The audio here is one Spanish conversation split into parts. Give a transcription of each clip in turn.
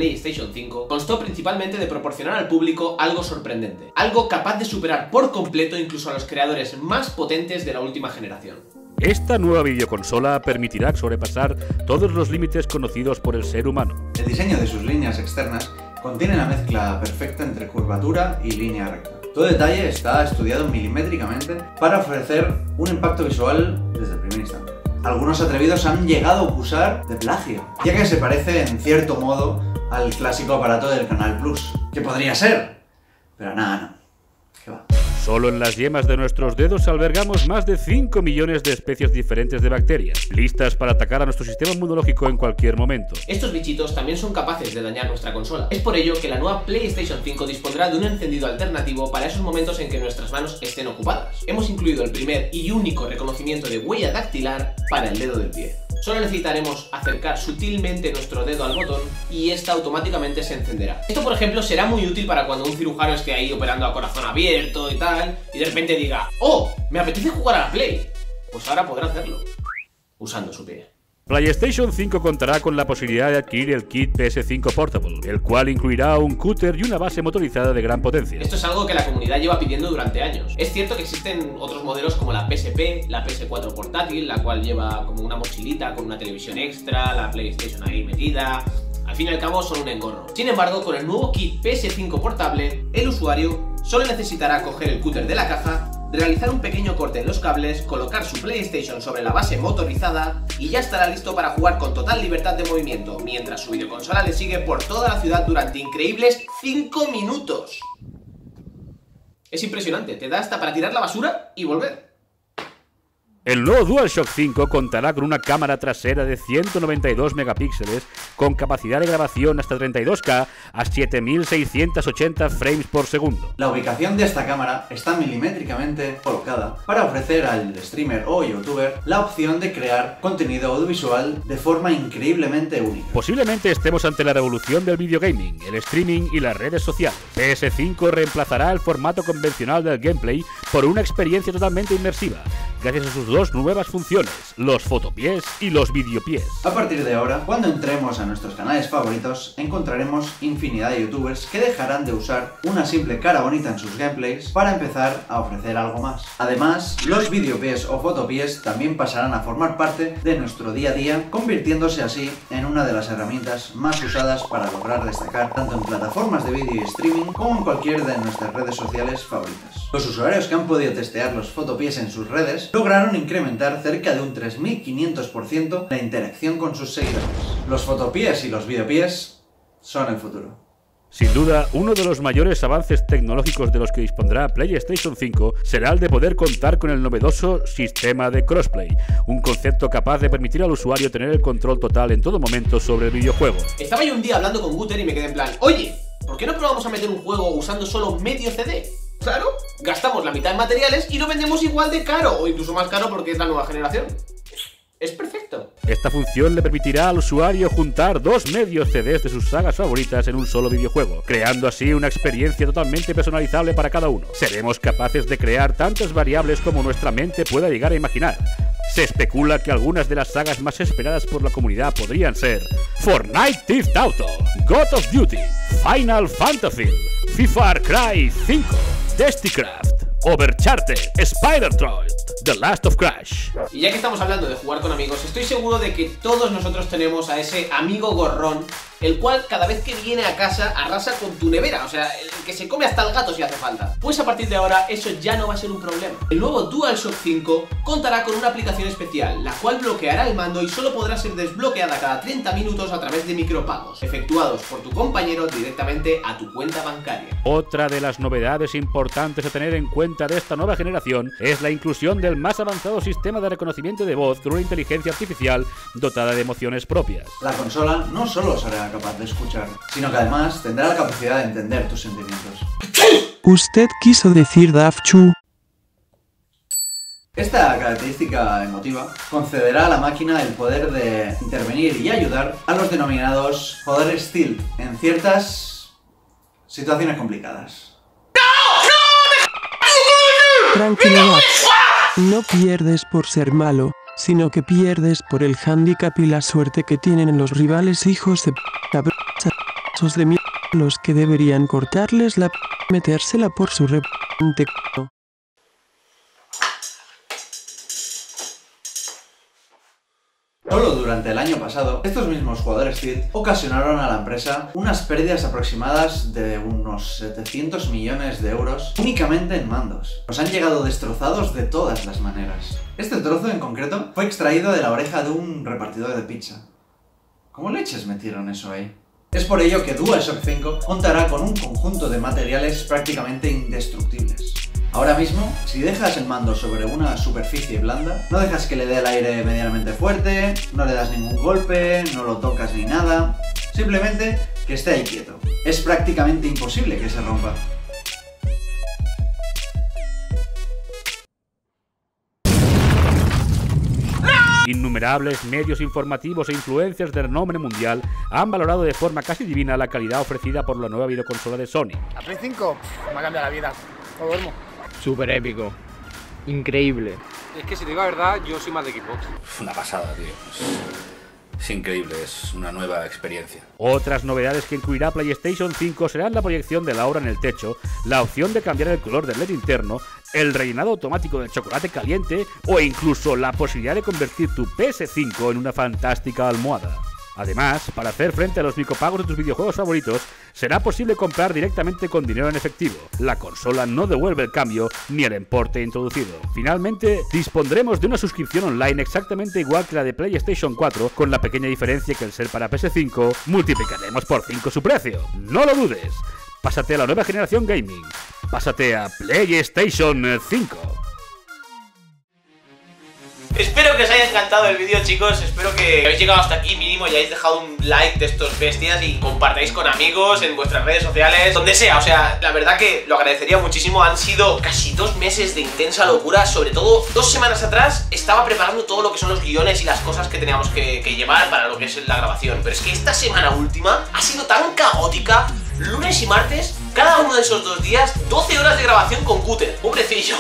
PlayStation 5 constó principalmente de proporcionar al público algo sorprendente, algo capaz de superar por completo incluso a los creadores más potentes de la última generación. Esta nueva videoconsola permitirá sobrepasar todos los límites conocidos por el ser humano. El diseño de sus líneas externas contiene la mezcla perfecta entre curvatura y línea recta. Todo detalle está estudiado milimétricamente para ofrecer un impacto visual desde el primer instante. Algunos atrevidos han llegado a acusar de plagio, ya que se parece en cierto modo al clásico aparato del Canal Plus, que podría ser, pero nada, no. ¿Qué va? Solo en las yemas de nuestros dedos albergamos más de 5 millones de especies diferentes de bacterias, listas para atacar a nuestro sistema inmunológico en cualquier momento. Estos bichitos también son capaces de dañar nuestra consola. Es por ello que la nueva PlayStation 5 dispondrá de un encendido alternativo para esos momentos en que nuestras manos estén ocupadas. Hemos incluido el primer y único reconocimiento de huella dactilar para el dedo del pie. Solo necesitaremos acercar sutilmente nuestro dedo al botón y esta automáticamente se encenderá. Esto, por ejemplo, será muy útil para cuando un cirujano esté ahí operando a corazón abierto y tal, y de repente diga: ¡oh! ¡Me apetece jugar a la Play! Pues ahora podrá hacerlo, usando su pie. PlayStation 5 contará con la posibilidad de adquirir el kit PS5 Portable, el cual incluirá un cúter y una base motorizada de gran potencia. Esto es algo que la comunidad lleva pidiendo durante años. Es cierto que existen otros modelos como la PSP, la PS4 portátil, la cual lleva como una mochilita con una televisión extra, la PlayStation ahí metida. Al fin y al cabo son un engorro. Sin embargo, con el nuevo kit PS5 portable, el usuario solo necesitará coger el cúter de la caja, realizar un pequeño corte en los cables, colocar su PlayStation sobre la base motorizada y ya estará listo para jugar con total libertad de movimiento, mientras su videoconsola le sigue por toda la ciudad durante increíbles 5 minutos. Es impresionante, te da hasta para tirar la basura y volver. El nuevo DualShock 5 contará con una cámara trasera de 192 megapíxeles con capacidad de grabación hasta 32K a 7680 frames por segundo. La ubicación de esta cámara está milimétricamente colocada para ofrecer al streamer o youtuber la opción de crear contenido audiovisual de forma increíblemente única. Posiblemente estemos ante la revolución del videogaming, el streaming y las redes sociales. PS5 reemplazará el formato convencional del gameplay por una experiencia totalmente inmersiva, gracias a sus dos nuevas funciones, los fotopiés y los videopiés. A partir de ahora, cuando entremos a nuestros canales favoritos, encontraremos infinidad de youtubers que dejarán de usar una simple cara bonita en sus gameplays para empezar a ofrecer algo más. Además, los videopiés o fotopiés también pasarán a formar parte de nuestro día a día, convirtiéndose así en una de las herramientas más usadas para lograr destacar tanto en plataformas de vídeo y streaming como en cualquier de nuestras redes sociales favoritas. Los usuarios que han podido testear los fotopiés en sus redes lograron incrementar cerca de un 3500% la interacción con sus seguidores. Los fotopiés y los videopiés son el futuro. Sin duda, uno de los mayores avances tecnológicos de los que dispondrá PlayStation 5 será el de poder contar con el novedoso sistema de crossplay, un concepto capaz de permitir al usuario tener el control total en todo momento sobre el videojuego. Estaba yo un día hablando con Guter y me quedé en plan: oye, ¿por qué no probamos a meter un juego usando solo medio CD? Claro, gastamos la mitad en materiales y lo vendemos igual de caro, o incluso más caro porque es la nueva generación. Es perfecto. Esta función le permitirá al usuario juntar dos medios CDs de sus sagas favoritas en un solo videojuego, creando así una experiencia totalmente personalizable para cada uno. Seremos capaces de crear tantas variables como nuestra mente pueda llegar a imaginar. Se especula que algunas de las sagas más esperadas por la comunidad podrían ser Fortnite Theft Auto, God of Duty, Final Fantasy, Far Cry 5, Destinycraft, Overcharted, Spider-Troid, The Last of Crash. Y ya que estamos hablando de jugar con amigos, estoy seguro de que todos nosotros tenemos a ese amigo gorrón, el cual cada vez que viene a casa arrasa con tu nevera, o sea, el que se come hasta el gato si hace falta. Pues a partir de ahora eso ya no va a ser un problema. El nuevo DualShock 5 contará con una aplicación especial, la cual bloqueará el mando y solo podrá ser desbloqueada cada 30 minutos a través de micropagos, efectuados por tu compañero directamente a tu cuenta bancaria. Otra de las novedades importantes a tener en cuenta de esta nueva generación es la inclusión del más avanzado sistema de reconocimiento de voz con una inteligencia artificial dotada de emociones propias. La consola no solo será capaz de escuchar, sino que además tendrá la capacidad de entender tus sentimientos. Usted quiso decir Dafchu. Esta característica emotiva concederá a la máquina el poder de intervenir y ayudar a los denominados poderes Stealth en ciertas situaciones complicadas. Tranquilidad. No pierdes por ser malo, sino que pierdes por el hándicap y la suerte que tienen los rivales hijos de p***. pedazos de mierda los que deberían cortarles la metérsela por su c***. Solo durante el año pasado, estos mismos jugadores TID ocasionaron a la empresa unas pérdidas aproximadas de unos 700 millones de euros únicamente en mandos. Nos han llegado destrozados de todas las maneras. Este trozo en concreto fue extraído de la oreja de un repartidor de pizza. ¿Cómo leches metieron eso ahí? Es por ello que DualShock 5 contará con un conjunto de materiales prácticamente indestructibles. Ahora mismo, si dejas el mando sobre una superficie blanda, no dejas que le dé el aire medianamente fuerte, no le das ningún golpe, no lo tocas ni nada, simplemente que esté ahí quieto. Es prácticamente imposible que se rompa. Innumerables medios informativos e influencers de renombre mundial han valorado de forma casi divina la calidad ofrecida por la nueva videoconsola de Sony. La Play 5 me ha cambiado la vida. No duermo. Súper épico. Increíble. Es que si te digo la verdad, yo soy más de Xbox. Una pasada, tío. Es increíble, es una nueva experiencia. Otras novedades que incluirá PlayStation 5 serán la proyección de la obra en el techo, la opción de cambiar el color del LED interno, el rellenado automático del chocolate caliente o incluso la posibilidad de convertir tu PS5 en una fantástica almohada. Además, para hacer frente a los micropagos de tus videojuegos favoritos, será posible comprar directamente con dinero en efectivo. La consola no devuelve el cambio ni el importe introducido. Finalmente, dispondremos de una suscripción online exactamente igual que la de PlayStation 4, con la pequeña diferencia que al ser para PS5, multiplicaremos por 5 su precio. ¡No lo dudes! Pásate a la nueva generación gaming. Pásate a PlayStation 5. Espero que os haya encantado el vídeo, chicos. Espero que habéis llegado hasta aquí mínimo y hayáis dejado un like de estos bestias y compartáis con amigos en vuestras redes sociales, donde sea. O sea, la verdad que lo agradecería muchísimo. Han sido casi 2 meses de intensa locura. Sobre todo 2 semanas atrás estaba preparando todo lo que son los guiones y las cosas que teníamos que llevar para lo que es la grabación. Pero es que esta semana última ha sido tan caótica. Lunes y martes, cada uno de esos 2 días, 12 horas de grabación con Guter. Pobrecillo,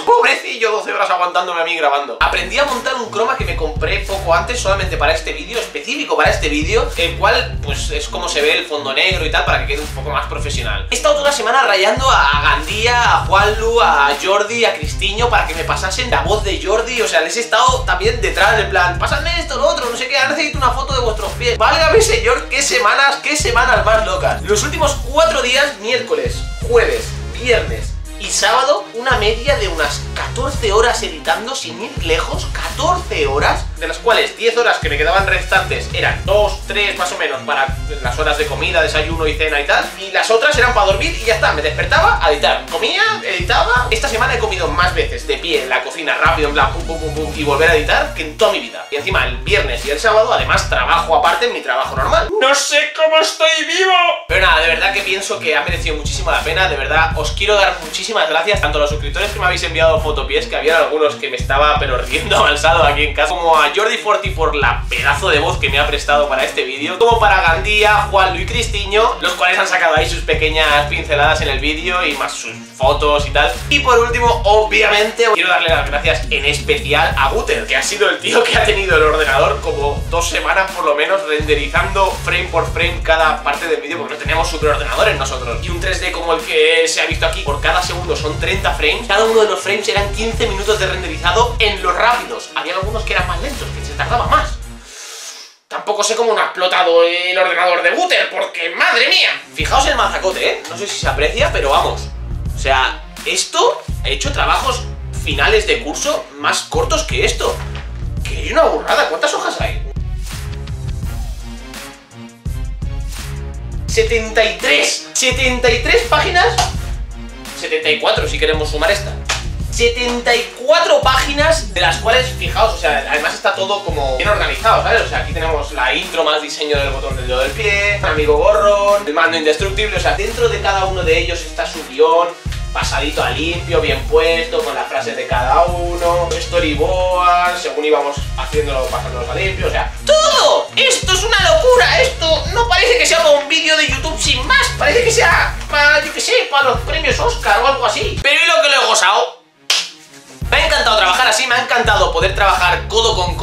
12 horas aguantándome a mí grabando. Aprendí a montar un croma que me compré poco antes solamente para este vídeo, específico para este vídeo, el cual pues es como se ve el fondo negro y tal, para que quede un poco más profesional. He estado toda la semana rayando a Gandía, a Juanlu, a Jordi, a Cristiño para que me pasasen la voz de Jordi. O sea, les he estado también detrás, en plan, pasadme esto, lo otro, no sé qué, necesito una foto de vuestros pies. Válgame señor, qué semanas más locas. Los últimos 4 días, miércoles, jueves, viernes y sábado, una media de unas 14 horas editando sin ir lejos. 14 horas, de las cuales 10 horas que me quedaban restantes eran 2, 3 más o menos para las horas de comida, desayuno y cena y tal, y las otras eran para dormir y ya está. Me despertaba a editar, comía, editaba. Esta semana he comido más veces de pie en la cocina rápido, en plan pum pum pum pum, y volver a editar que en toda mi vida. Y encima el viernes y el sábado además trabajo aparte en mi trabajo normal. No sé cómo estoy vivo. Pero nada, de verdad que pienso que ha merecido muchísimo la pena. De verdad os quiero dar muchísimas gracias tanto a los suscriptores que me habéis enviado fotopies, que había algunos que me estaba pero riendo avanzado aquí en casa, como a Jordi Forti por la pedazo de voz que me ha prestado para este vídeo, como para Gandía, Juanlu y Cristiño, los cuales han sacado ahí sus pequeñas pinceladas en el vídeo y más sus fotos y tal. Y por último, obviamente, quiero darle las gracias en especial a Guter, que ha sido el tío que ha tenido el ordenador como 2 semanas por lo menos renderizando frame por frame cada parte del vídeo, porque no tenemos superordenadores nosotros. Y un 3D como el que se ha visto aquí, por cada segundo son 30 frames. Cada uno de los frames eran 15 minutos de renderizado en los rápidos. Había algunos que eran más lentos, que se tardaba más. Tampoco sé cómo no ha explotado el ordenador de Guter, porque ¡madre mía! Fijaos el mazacote, ¿eh? No sé si se aprecia, pero vamos. O sea, esto he hecho trabajos finales de curso más cortos que esto. Que es una burrada. ¿Cuántas hojas hay? 73 páginas. 74 si queremos sumar esta. 74 páginas, de las cuales, fijaos, o sea, además está todo como bien organizado, ¿sabes? O sea, aquí tenemos la intro más diseño del botón del dedo del pie, un amigo borrón, el mando indestructible. O sea, dentro de cada uno de ellos está su guión, pasadito a limpio, bien puesto, con las frases de cada uno, storyboard, según íbamos haciéndolo, pasándolos a limpio, o sea, ¡todo! ¡Esto es una locura! Esto no parece que sea para un vídeo de YouTube sin más, parece que sea para, yo qué sé, para los premios Oscar o algo así. Pero ¿y lo que lo he gozado? Me ha encantado trabajar así, me ha encantado poder trabajar codo con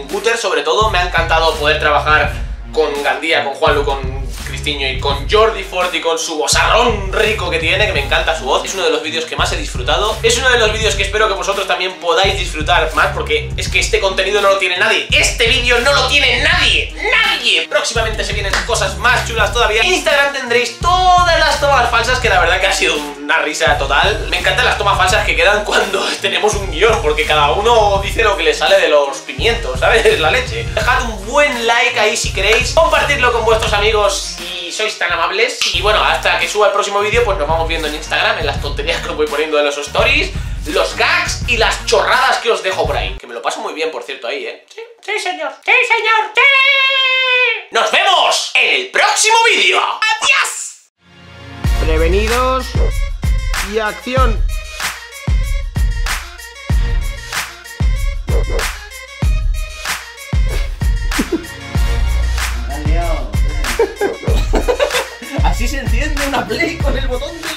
Guter, sobre todo, me ha encantado poder trabajar con Gandía, con Juanlu, con Cristian Cristiño y con Jordi Forti, con su vozarrón rico que tiene, que me encanta su voz. Es uno de los vídeos que más he disfrutado. Es uno de los vídeos que espero que vosotros también podáis disfrutar más, porque es que este contenido no lo tiene nadie. Este vídeo no lo tiene nadie. ¡Nadie! Próximamente se vienen cosas más chulas todavía. En Instagram tendréis todas las tomas falsas, que la verdad que ha sido una risa total. Me encantan las tomas falsas que quedan cuando tenemos un guión, porque cada uno dice lo que le sale de los pimientos, ¿sabes? La leche. Dejad un buen like ahí si queréis, compartidlo con vuestros amigos si sois tan amables. Y bueno, hasta que suba el próximo vídeo, pues nos vamos viendo en Instagram, en las tonterías que os voy poniendo en los stories, los gags y las chorradas que os dejo por ahí. Que me lo paso muy bien, por cierto, ahí, ¿eh? Sí, sí, señor. Sí, señor. Sí. ¡Nos vemos en el próximo vídeo! ¡Adiós! Prevenidos y acción. Así se enciende una Play con el botón de